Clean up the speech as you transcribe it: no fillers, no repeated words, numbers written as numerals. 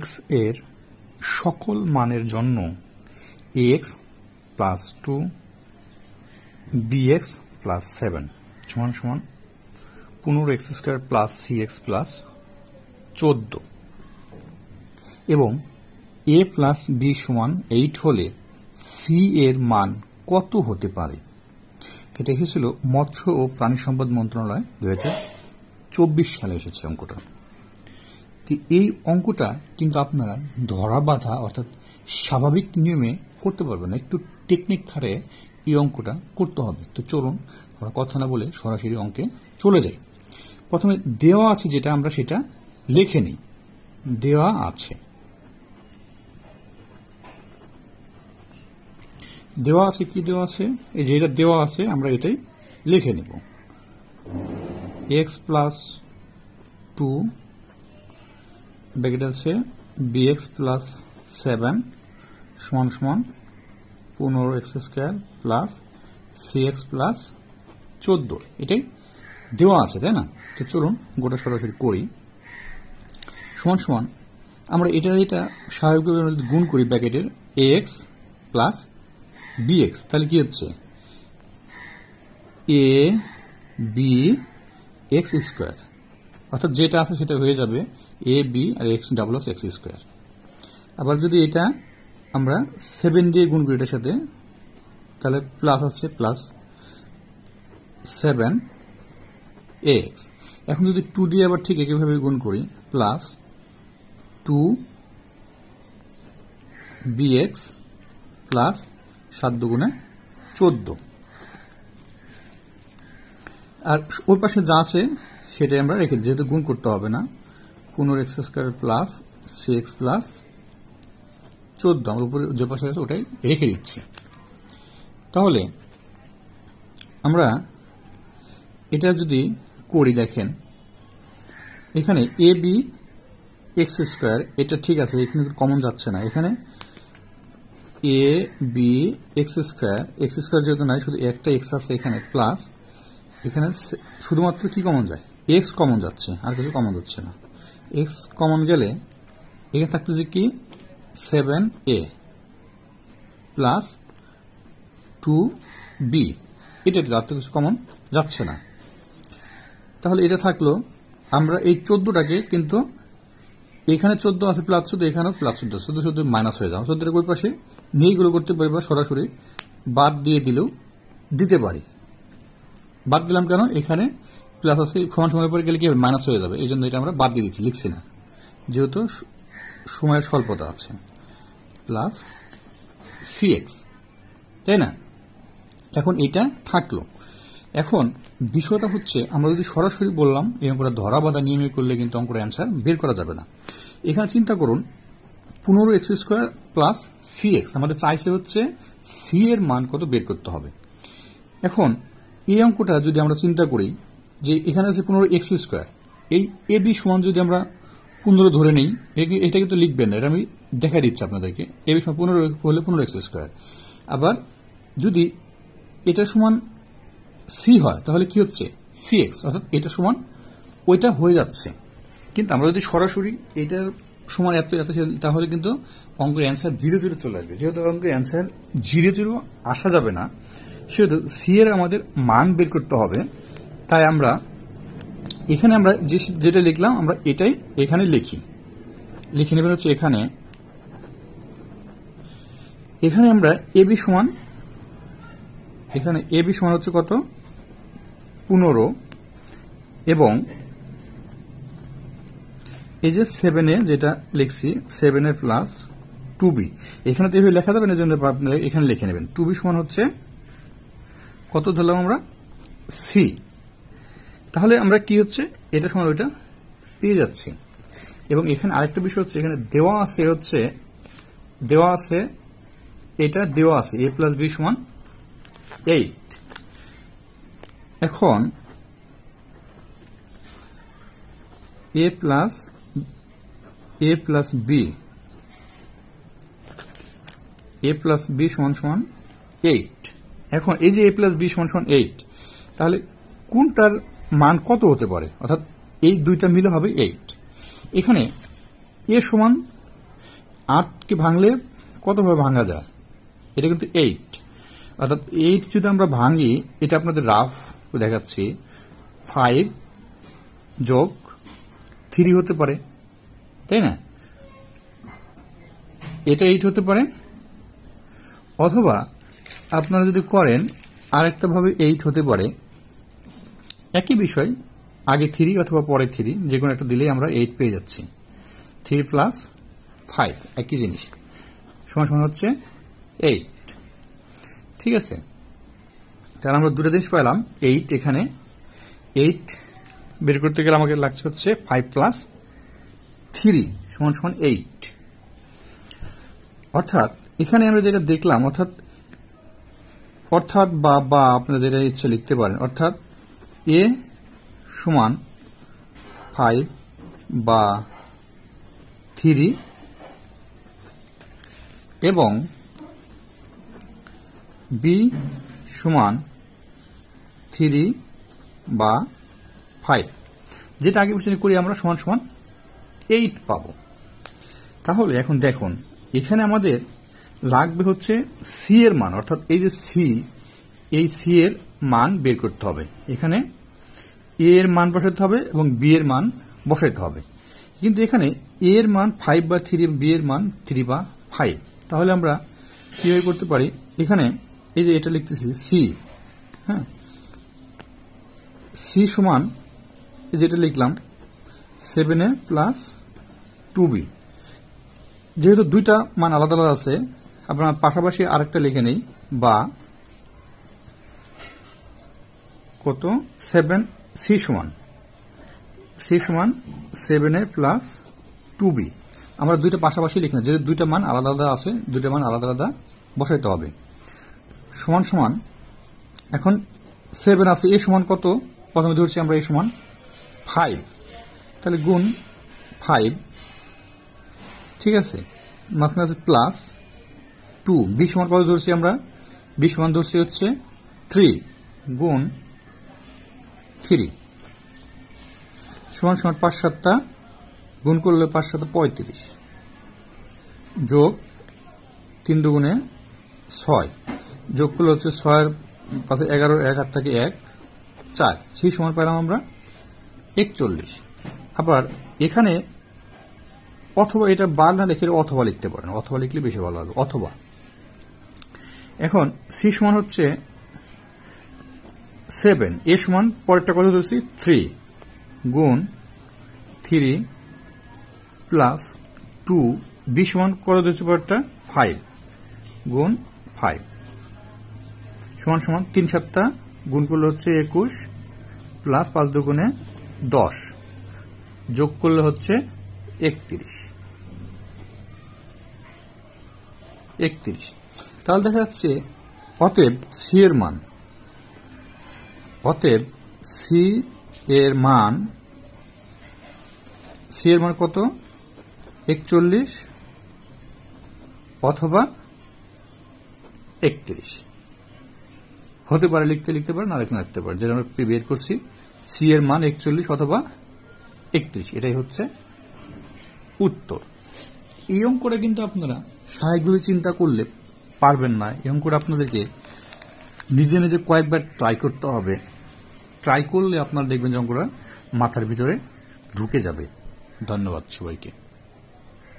x এর সকল মানের জন্য ax প্লাস 2 bx প্লাস 7 সমান সমান 15x square plus cx plus 14 এবং a প্লাস b সমান 8 হলে c এর মান কত হতে পারে? এটা এসেছিল মৎস্য ও প্রাণী সম্পদ মন্ত্রণালয় 2024 সালে এসেছে অঙ্কটা। এই অঙ্কটা কিন্তু আপনারা ধরা বাঁধা অর্থাৎ স্বাভাবিক নিয়মে করতে পারবেন না, একটু টেকনিক খাটে এই অঙ্কটা করতে হবে। তো চলুন আমরা কথা না বলে সরাসরি অঙ্কে চলে যাই। প্রথমে দেওয়া আছে যেটা আমরা সেটা লিখে নিই। দেওয়া আছে কি দেওয়া আছে? এই যেটা দেওয়া আছে আমরা এটাই লিখে নেব। x প্লাস 2 ব্র্যাকেট আছে bx প্লাস 7 সমান সমান 15x square plus cx plus 14 এটাই দেওয়া আছে, তাই না? তো চলুন গোটা সরাসরি করি। সমান সমান আমরা এটা স্বাভাবিকভাবে গুণ করি ব্র্যাকেটের ax প্লাস bx, তাহলে কি হচ্ছে a b x স্কয়ার, অর্থাৎ যেটা আছে সেটা হয়ে যাবে a b আর x ডাবল x স্কয়ার। আবার যদি এটা আমরা 7 দিয়ে গুণ করি এটার সাথে, তাহলে প্লাস আছে প্লাস 7ax। এখন যদি 2 দিয়ে আবার ঠিক একইভাবে গুণ করি প্লাস 2bx প্লাস 7 দুগুণে 14। আর ওই পাশে যা আছে সেটাই আমরা রেখে, যেহেতু গুণ করতে হবে না, 15x square plus cx plus 14 আমরা উপরে যে পাশে আছে ওটাই রেখে দিচ্ছি। তাহলে আমরা এটা যদি করি, দেখেন এখানে a b x স্কয়ার এটা ঠিক আছে, এখানে কমন যাচ্ছে না। এখানে a b x স্কয়ার যেহেতু নাই, শুধু একটা x আছে এখানে, প্লাস এখানে শুধুমাত্র কি কমন যায়, x কমন যাচ্ছে, আর কিছু কমন যাচ্ছে না। x কমন গেলে এখানে থাকতেছে কি 7a প্লাস 2b, এটা আর তো কিছু কমন যাচ্ছে না। তাহলে এটা থাকলো। আমরা এই 14টাকে কিন্তু এখানে 14 আছে প্লাস 14, এখানেও প্লাস 14, 14 মাইনাস হয়ে যাও। 14 ওই পাশে নিয়ে গুলো করতে পারি বা সরাসরি বাদ দিয়ে দিলেও দিতে পারি। বাদ দিলাম কেন, এখানে প্লাস আছে, সমান সময় পরে গেলে কি হবে মাইনাস হয়ে যাবে, এই জন্য এটা আমরা বাদ দিয়ে দিচ্ছি, লিখছি না, যেহেতু সময়ের স্বল্পতা আছে। প্লাস cx, তাই না? এখন এটা থাকলো। এখন বিষয়টা হচ্ছে আমরা যদি সরাসরি বললাম এই অঙ্কটা ধরা বাঁধা নিয়মে করলে কিন্তু অঙ্কের অ্যান্সার বের করা যাবে না। এখানে চিন্তা করুন 15x স্কয়ার প্লাস cx, আমাদের চাইছে হচ্ছে c এর মান কত বের করতে হবে। এখন এই অঙ্কটা যদি আমরা চিন্তা করি যে এখানে আছে 15x স্কয়ার, এই এ বি সমান যদি আমরা 15 ধরে নেই, এটা কিন্তু লিখবেন না, এটা আমি দেখাই দিচ্ছি আপনাদেরকে। এ বি সমান 15 হলে 15x স্কয়ার। আবার যদি এটা সমান c হয় তাহলে কি হচ্ছে cx, অর্থাৎ এটা সমান ওইটা হয়ে যাচ্ছে। কিন্তু আমরা যদি সরাসরি এটার সমান এত এত, তাহলে কিন্তু অঙ্কের অ্যান্সার 0 চলে আসবে। যেহেতু অঙ্কের অ্যান্সার 0 আসা যাবে না, সেহেতু সি এর আমাদের মান বের করতে হবে। তাই আমরা এখানে আমরা যেটা লিখলাম আমরা এটাই এখানে লিখে নেবেন হচ্ছে এখানে আমরা এবি সমান, এখানে এবি সমান হচ্ছে কত 15, এবং এই যে 7 এ যেটা লিখছি 7 এ প্লাস 2b, এখানে তো এভাবে লেখা যাবে না, জন্য আপনারা এখানে লিখে নেবেন 2b সমান হচ্ছে কত ধরলাম আমরা c। তাহলে আমরা কি হচ্ছে এটা সমান ওইটা পেয়ে যাচ্ছি। এবং এখানে আরেকটা বিষয় হচ্ছে এখানে দেওয়া আছে এটা দেওয়া আছে a প্লাস b সমান 8। এখন a প্লাস b সমান 8। এখন এই যে a প্লাস b সমান 8, তাহলে কোনটার মান কত হতে পারে, অর্থাৎ এই দুইটা মিলে হবে 8। এখানে a সমান 8কে ভাঙলে কতভাবে ভাঙা যায়? এটা কিন্তু 8, অর্থাৎ 8 যদি আমরা ভাঙি, এটা আপনাদের রাফ দেখাচ্ছি, 5 যোগ 3 হতে পারে, তাই না? এটা 8 হতে পারে, অথবা আপনারা যদি করেন আরেকটা ভাবে 8 হতে পারে। একই বিষয়, আগে 3 অথবা পরে 3, যে কোনো একটা দিলেই আমরা 8 পেয়ে যাচ্ছি। 3 প্লাস 5 একই জিনিস, সমান সমান হচ্ছে 8। ঠিক আছে, তাহলে আমরা দুটো জিনিস পেলাম। 8, এখানে 8 বের করতে গেলে আমাকে লাগছে হচ্ছে 5 প্লাস 3 সমান সমান 8। অর্থাৎ এখানে আমরা যেটা দেখলাম, অর্থাৎ বা আপনারা যেটা ইচ্ছে লিখতে পারেন, অর্থাৎ এ সমান 5 বা 3 এবং বি সমান 3 বা 5, যেটা আগে প্রশ্নে করি আমরা সমান সমান 8 পাবো। তাহলে এখন দেখুন, এখানে আমাদের লাগবে হচ্ছে সি এর মান, অর্থাৎ এই যে সি, এই সি এর মান বের করতে হবে। এখানে এ এর মান বসাতে হবে এবং বি এর মান বসাতে হবে, কিন্তু এখানে এ এর মান 5 বা 3, বি এর মান 3 বা 5। তাহলে আমরা কিভাবে করতে পারি? এখানে এই যে এটা লিখতেছি সি, হ্যাঁ, সি সমান যেটা লিখলাম 7a প্লাস 2b। যেহেতু দুইটা মান আলাদা আলাদা আছে, আপনার পাশাপাশি আরেকটা লিখে নেই, বা কত 7, সি সমান 7a প্লাস 2b। আমরা দুইটা পাশাপাশি লিখি না, যেহেতু দুইটা মান আলাদা আলাদা আছে, দুইটা মান আলাদা আলাদা বসাইতে হবে। সমান সমান, এখন 7 আছে, এ সমান কত? প্রথমে ধরছি আমরা এ সমান 5, তাহলে গুণ 5, ঠিক আছে, মাঝখানে আছে প্লাস 2। বি সমান কত ধরছি আমরা? বি সমান ধরছি হচ্ছে 3 গুণ 3 সমান সমান 5 7 গুণ করলে 5 7 35 যোগ 3 দুগুণে 6 যোগ করলে হচ্ছে 6 এর পাশে 11, 1 হাত থেকে 1, 4। সেই সমান পেলাম আমরা 41। আবার এখানে অথবা এটা বা না লিখে অথবা লিখতে পারেন, অথবা লিখলে বেশি ভালো হবে, অথবা। এখন সি সমান হচ্ছে 7, এ সমান পরেরটা কত ধরছি 3 গুণ 3 প্লাস 2, বি সমান কত ধরছি পরেরটা 5 গুণ 5 সমান সমান 3 7 গুণ করলে হচ্ছে 21 প্লাস 5 দুগুণে 10 যোগ করলে হচ্ছে 31। তাহলে দেখা যাচ্ছে অতএব সি এর মান, কত? 41 অথবা 31 হতে পারে, লিখতে পারে, না লিখতে পারে, যেটা আমরা বের করছি। সি এর মান 41 অথবা 31, এটাই হচ্ছে উত্তর। এই অঙ্কটা কিন্তু আপনারা স্বাভাবিকভাবে চিন্তা করলে পারবেন না। এই অঙ্কটা আপনাদেরকে নিজে নিজে কয়েকবার ট্রাই করতে হবে। ট্রাই করলে আপনারা দেখবেন যে অঙ্কটা মাথার ভিতরে ঢুকে যাবে। ধন্যবাদ সবাইকে।